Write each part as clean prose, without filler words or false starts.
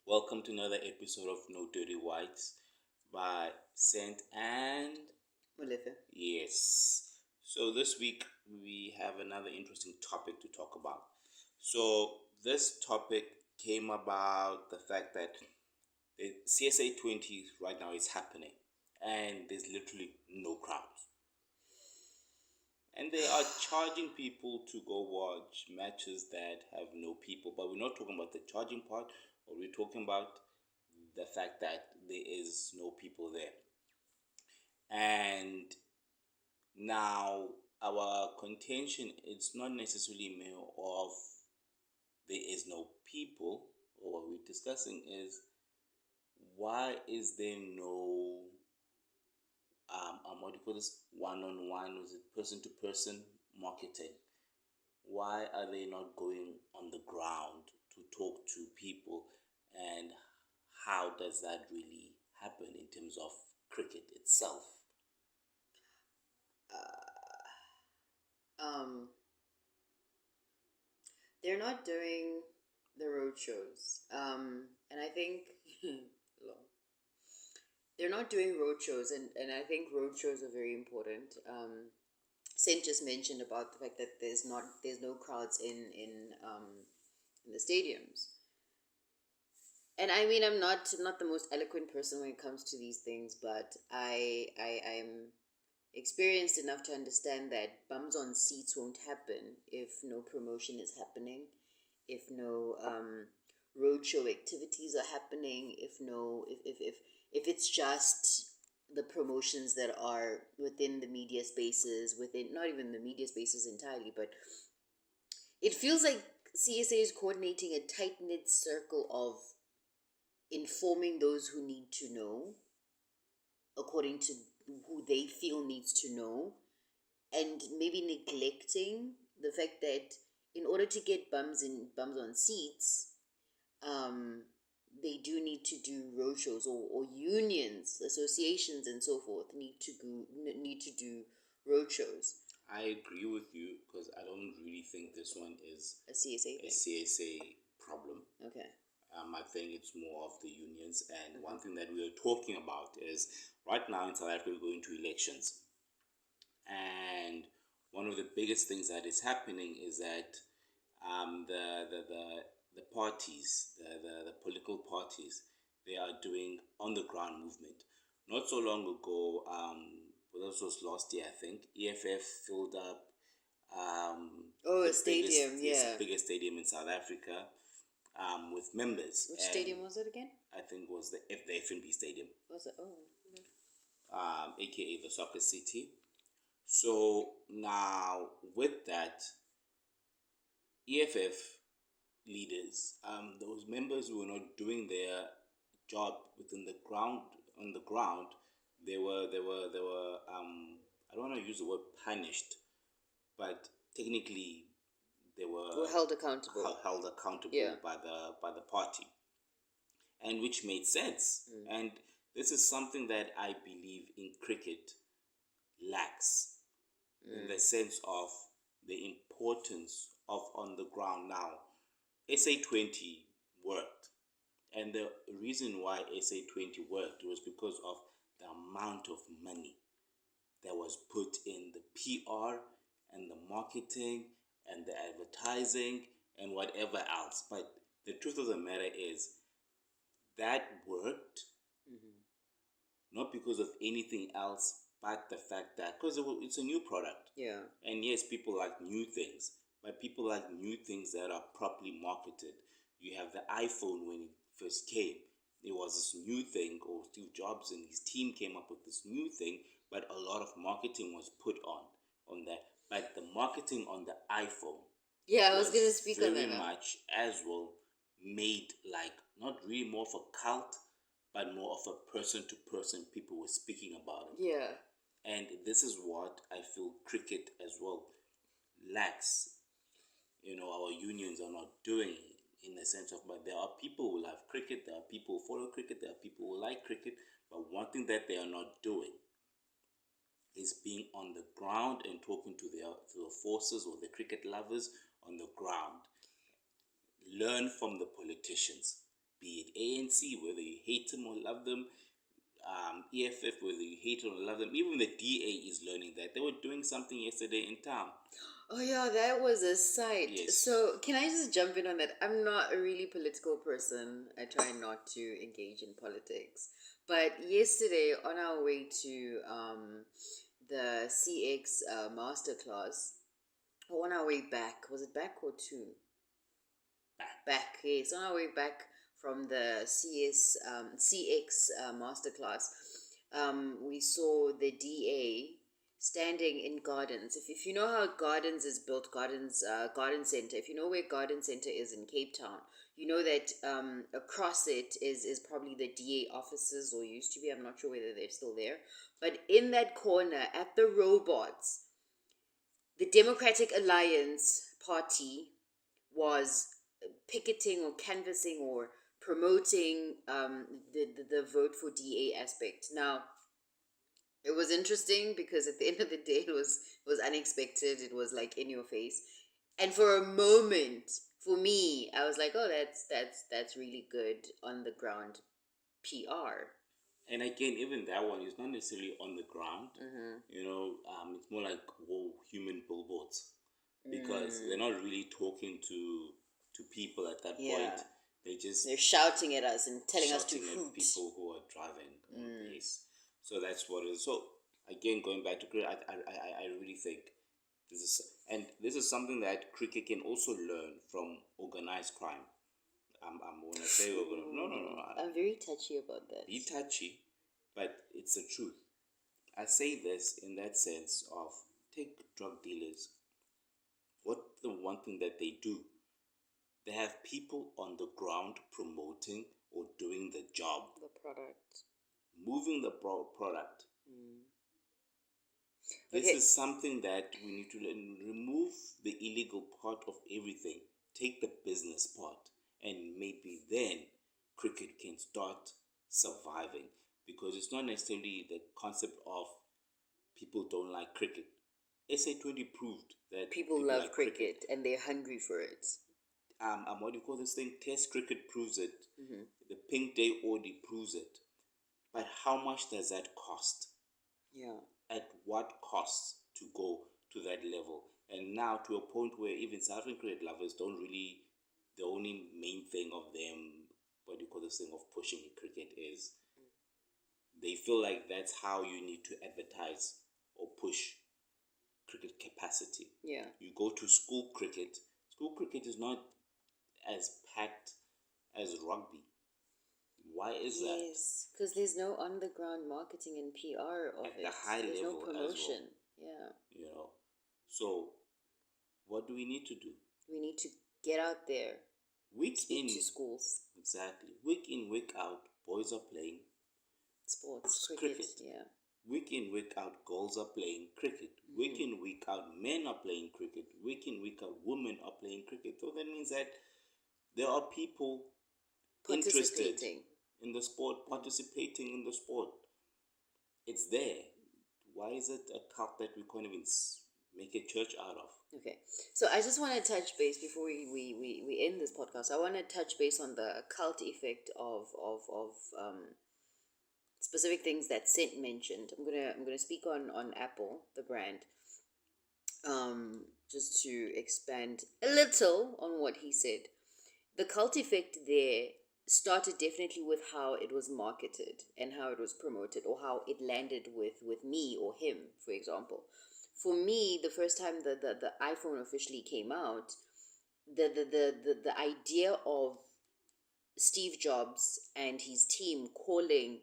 Welcome to another episode of No Dirty Whites by Saint and Olivia. yes. So this week we have another interesting topic to talk about. So this topic came about the fact that the CSA 20 right now is happening and there's literally no crowds. And they are charging people to go watch matches that have no people. But we're not talking about the charging part, or we're talking about the fact that there is no people there. And now our contention is not necessarily more of there is no people, or what we're discussing is why is there no what do you call this, one-on-one, was it person to person marketing? Why are they not going on the ground to talk to people, and how does that really happen in terms of cricket itself? Um, they're not doing the road shows. And I think they're not doing road shows, and I think road shows are very important. Saint just mentioned about the fact that there's no crowds in the stadiums. And I mean, I'm not the most eloquent person when it comes to these things, but I am experienced enough to understand that bums on seats won't happen if no promotion is happening, if no roadshow activities are happening, if it's just the promotions that are within the media spaces, within not even the media spaces entirely, but it feels like CSA is coordinating a tight knit circle of informing those who need to know according to who they feel needs to know, and maybe neglecting the fact that in order to get bums on seats, um, they do need to do roadshows, or unions, associations, and so forth need to do roadshows. I agree with you because I don't really think this one is A CSA a thing. CSA problem. Okay. I think it's more of the unions. And one thing that we are talking about is right now in South Africa we're going to elections, and one of the biggest things that is happening is that the parties, the political parties, they are doing on the ground movement. Not so long ago, well, this was last year, I think. EFF filled up Oh, a the biggest, stadium, yes, yeah. the biggest stadium in South Africa, with members. Which And stadium was it again? I think it was the FNB Stadium, Was it? Oh, aka the Soccer City. So now with that, EFF leaders, those members who were not doing their job within the ground on the ground, they were I don't want to use the word punished, but technically they were we're held accountable. held accountable, Yeah. by the party, and which made sense. And this is something that I believe in cricket lacks, in the sense of the importance of on the ground. Now, SA 20 worked, and the reason why SA 20 worked was because of the amount of money that was put in the PR and the marketing and the advertising and whatever else. But the truth of the matter is that worked not because of anything else but the fact that because it's a new product. Yeah. And yes, people like new things, but people like new things that are properly marketed. You have the iPhone when it first came. It was this new thing, or Steve Jobs and his team came up with this new thing, but a lot of marketing was put on that. But the marketing on the iPhone, Yeah, I was gonna speak on very that now. much as well made like not really more of a cult, but more of a person to person. People were speaking about it. Yeah. And this is what I feel cricket as well lacks. Our unions are not doing, in the sense of, but there are people who love cricket, there are people who follow cricket, there are people who like cricket, but one thing that they are not doing is being on the ground and talking to the forces or the cricket lovers on the ground. Learn from the politicians. be it ANC, whether you hate them or love them, EFF, whether you hate them or love them, even the DA is learning that. They were doing something yesterday in town. Oh yeah, that was a sight. Yes. So can I just jump in on that? I'm not a really political person. I try not to engage in politics. But yesterday on our way to the CX masterclass, or on our way back, was it back or two? Back, yes. On our way back from the CX masterclass, we saw the DA standing in Gardens. If you know how Gardens is built, Garden Center, if you know where Garden Center is in Cape Town, you know that across it is probably the DA offices, or used to be. I'm not sure whether they're still there. But in that corner at the robots, the Democratic Alliance Party was picketing or canvassing or promoting the vote for DA aspect. Now, it was interesting because at the end of the day, it was unexpected. It was like in your face, and for a moment, for me, I was like, "Oh, that's really good on the ground PR." And again, even that one is not necessarily on the ground. It's more like human billboards, because they're not really talking to people at that Yeah. point. They're shouting at us and telling us to Shouting at hoot. people who are driving. Yes. So that's what it is. So again, going back to cricket, I really think this is something that cricket can also learn from organized crime. I'm gonna say no. I'm very touchy about that. Be touchy, but it's the truth. I say this in that sense of, take drug dealers. What the one thing that they do? They have people on the ground promoting or doing the job, The product. moving the product. This Okay. is something that we need to learn. Remove the illegal part of everything. Take the business part, and maybe then cricket can start surviving, because it's not necessarily the concept of people don't like cricket. SA 20 proved that People love like cricket and they're hungry for it. What do you call this thing? Test cricket proves it. The Pink Day Audi proves it. But how much does that cost? Yeah. At what cost to go to that level? And now to a point where even South African cricket lovers don't really, the only main thing of them, what do you call this thing of pushing cricket is, they feel like that's how you need to advertise or push cricket capacity. Yeah. You go to school cricket. School cricket is not as packed as rugby. Why is that? Yes, because there's no on the ground marketing and PR of At it. the high There's level no as promotion. well. So what do we need to do? We need to get out there. Week Speak in to schools. Exactly. Week in, week out, boys are playing Sports, cricket. Yeah. Week in, week out, girls are playing cricket. Week in, week out, men are playing cricket. Week in, week out, women are playing cricket. So that means that there are people interested in the sport, participating in the sport. It's there. Why is it a cult that we can't even make a church out of? Okay, so I just want to touch base before we end this podcast. I want to touch base on the cult effect of specific things that Sent mentioned. I'm gonna speak on Apple, the brand, just to expand a little on what he said. The cult effect there started definitely with how it was marketed and how it was promoted, or how it landed with me or him, for example. For me, the first time the iPhone officially came out, the idea of Steve Jobs and his team calling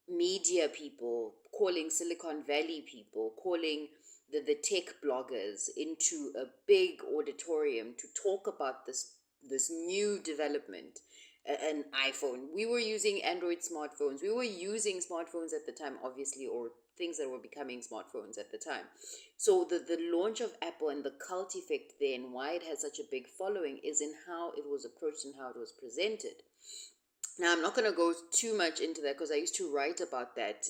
media people, calling Silicon Valley people, calling the tech bloggers into a big auditorium to talk about this new development, an iPhone. We were using Android smartphones. We were using smartphones at the time, obviously, or things that were becoming smartphones at the time. So the launch of Apple and the cult effect there, and why it has such a big following, is in how it was approached and how it was presented. Now, I'm not going to go too much into that because I used to write about that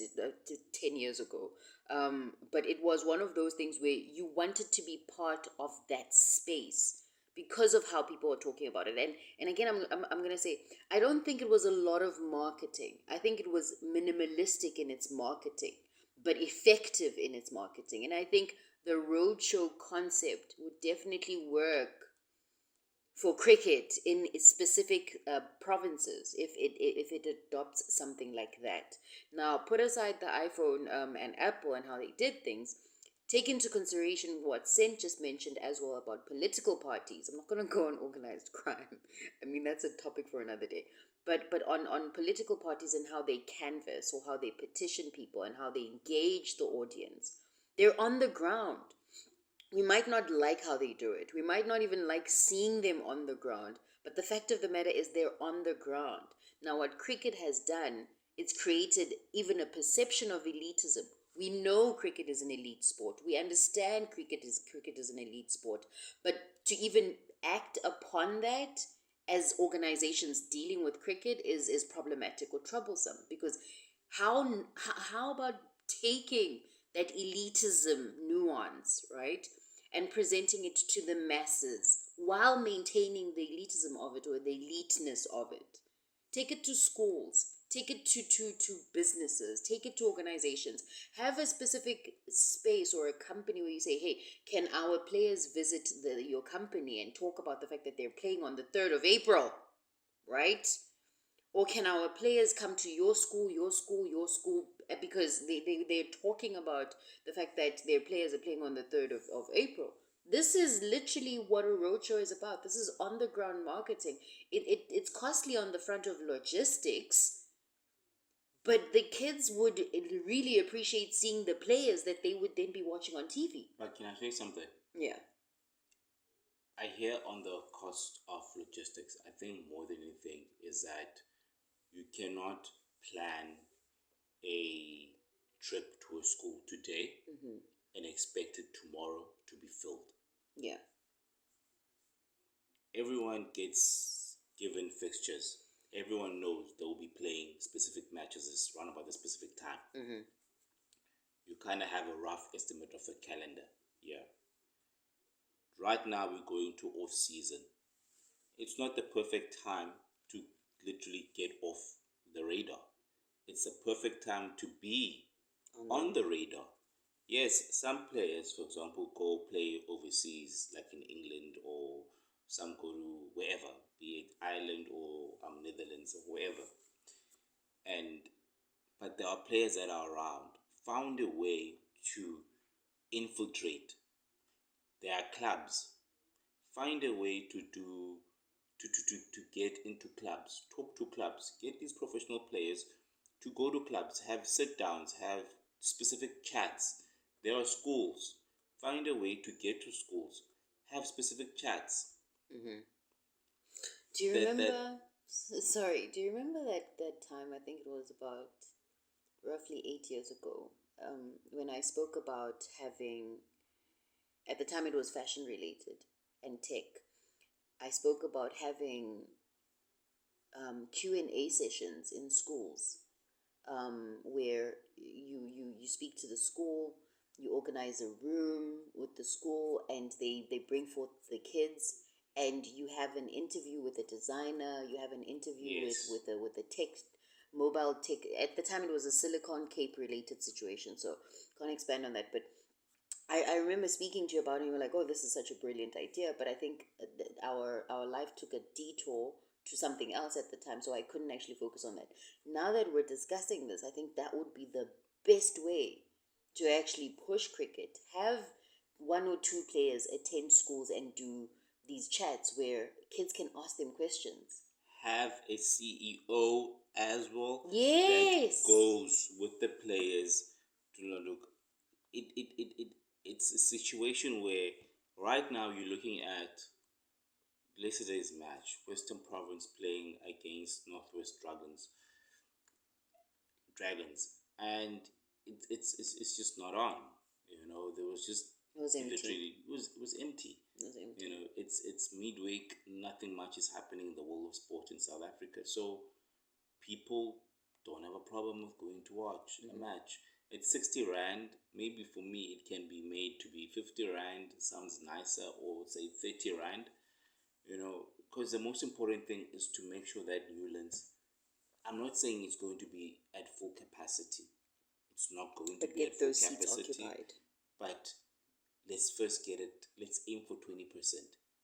10 years ago. But it was one of those things where you wanted to be part of that space because of how people are talking about it. And again, I'm going to say, I don't think it was a lot of marketing. I think it was minimalistic in its marketing, but effective in its marketing. And I think the roadshow concept would definitely work for cricket in specific provinces if it adopts something like that. Now, put aside the iPhone and Apple and how they did things. Take into consideration what Sent just mentioned as well about political parties. I'm not going to go on organized crime. I mean, that's a topic for another day. But on political parties and how they canvass or how they petition people and how they engage the audience. They're on the ground. We might not like how they do it. We might not even like seeing them on the ground. But the fact of the matter is they're on the ground. Now, what cricket has done, it's created even a perception of elitism. We know cricket is an elite sport. We understand cricket is an elite sport. But to even act upon that as organizations dealing with cricket is problematic or troublesome, because how about taking that elitism nuance, right, and presenting it to the masses while maintaining the elitism of it or the eliteness of it? Take it to schools, take it to businesses, take it to organizations. Have a specific space or a company where you say, hey, can our players visit your company and talk about the fact that they're playing on the 3rd of April, right? Or can our players come to your school, because they're talking about the fact that their players are playing on the 3rd of April. This is literally what a roadshow is about. This is on the ground marketing. It's costly on the front of logistics, but the kids would really appreciate seeing the players that they would then be watching on TV. But can I say something? Yeah. I hear on the cost of logistics, I think more than anything is that you cannot plan a trip to a school today and expect it tomorrow to be filled. Yeah. Everyone gets given fixtures. Everyone knows they will be playing specific matches around about the specific time. You kind of have a rough estimate of a calendar. Yeah. Right now we're going to off season. It's not the perfect time to literally get off the radar. It's a perfect time to be on the radar. Yes, some players, for example, go play overseas, like in England, or some go to wherever, be it Ireland or Netherlands or wherever. But there are players that are around, found a way to infiltrate their clubs, find a way to get into clubs, talk to clubs, get these professional players to go to clubs, have sit downs, have specific chats. There are schools, find a way to get to schools, have specific chats. Do you remember? Sorry, do you remember that time? I think it was about roughly 8 years ago, when I spoke about having. At the time, it was fashion related and tech. I spoke about having Q&A sessions in schools, where you speak to the school, you organize a room with the school, and they bring forth the kids, and you have an interview with a designer, you have an interview Yes. with a tech, mobile tech. At the time, it was a Silicon Cape related situation, so can't expand on that, but I remember speaking to you about it and you were like, oh, this is such a brilliant idea. But I think our life took a detour to something else at the time, so I couldn't actually focus on that. Now that we're discussing this, I think that would be the best way to actually push cricket. Have one or two players attend schools and do these chats where kids can ask them questions. Have a CEO as well. Yes. That goes with the players to look. It's a situation where right now you're looking at yesterday's match, Western Province playing against Northwest Dragons, and it's just not on. There was just It was empty. literally it was empty. It was empty. It's midweek. Nothing much is happening in the world of sport in South Africa, so people don't have a problem with going to watch a match. It's 60 rand. Maybe for me it can be made to be 50 rand. Sounds nicer, or say 30 rand. Because the most important thing is to make sure that Newlands, I'm not saying it's going to be at full capacity. It's not going to But be at get full those seats capacity, occupied. but let's first get it. Let's aim for 20%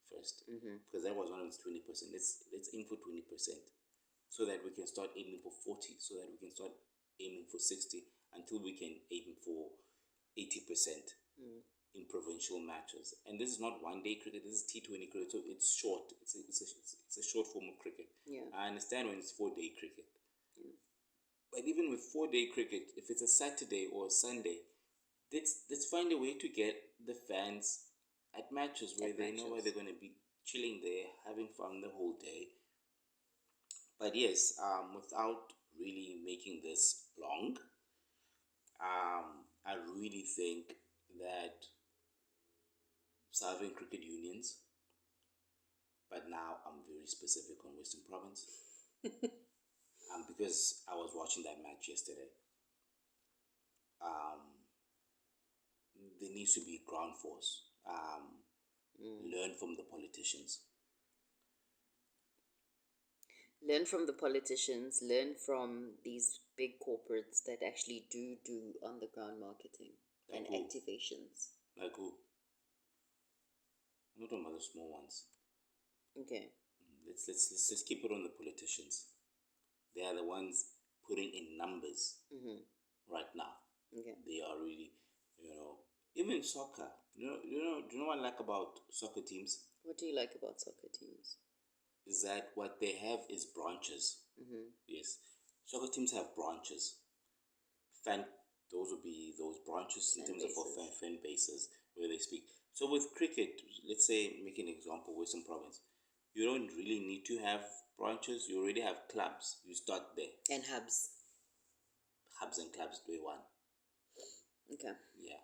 first, because that was one of its 20%. Let's aim for 20%, so that we can start aiming for 40, so that we can start aiming for 60, until we can aim for 80% in provincial matches. And this is not one day cricket. This is T20 cricket, so it's short. It's a short form of cricket. Yeah. I understand when it's 4 day cricket. But even with 4 day cricket, if it's a Saturday or a Sunday, let's find a way to get the fans at matches where they know where they're going to be chilling there, having fun the whole day. But yes, without really making this long, I really think that Southern cricket unions, but now I'm very specific on Western Province, because I was watching that match yesterday. There needs to be ground force. Learn from the politicians. Learn from the politicians, learn from these big corporates that actually do on the ground marketing and who? activations. Like who? I'm not talking about the small ones. Okay. Let's keep it on the politicians. They are the ones putting in numbers right now. Okay. They are really, even soccer. Do you know what I like about soccer teams? What do you like about soccer teams? Is that what they have is branches. Yes, soccer teams have branches. Fan, those would be those branches in terms of fan bases where they speak. So with cricket, let's say, make an example, Western Province, you don't really need to have branches. You already have clubs. You start there. And hubs. Hubs and clubs do one. Okay. Yeah.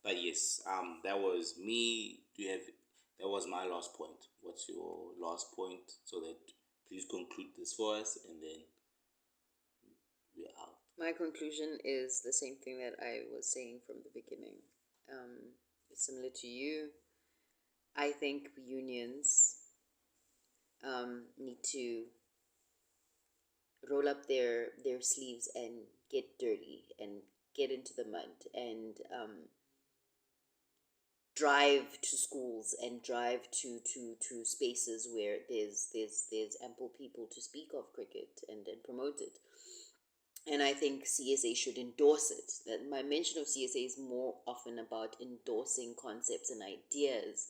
But yes, that was me. That was my last point. What's your last point? So that please conclude this for us, and then we're out. My conclusion is the same thing that I was saying from the beginning. Similar to you, I think unions need to roll up their sleeves and get dirty and get into the mud and drive to schools and drive to spaces where there's ample people to speak of cricket and promote it. And I think CSA should endorse it. That my mention of CSA is more often about endorsing concepts and ideas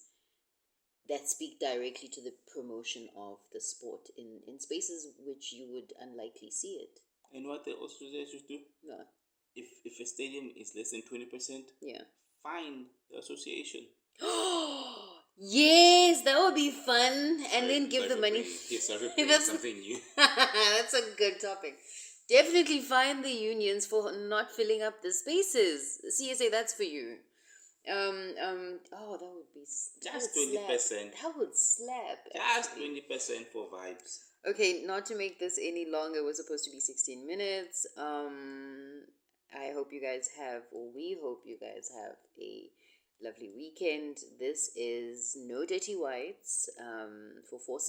that speak directly to the promotion of the sport in spaces which you would unlikely see it. And what they also should do? No. If a stadium is less than 20%, Yeah. fine the association. Yes, that would be fun. And then give the money. That's something new. That's a good topic. Definitely find the unions for not filling up the spaces. CSA, that's for you. Oh, that would be just 20%. That would slap. Just 20% for vibes. Okay, not to make this any longer. It was supposed to be 16 minutes. I hope you guys have, or we hope you guys have a lovely weekend. This is No Dirty Whites for 4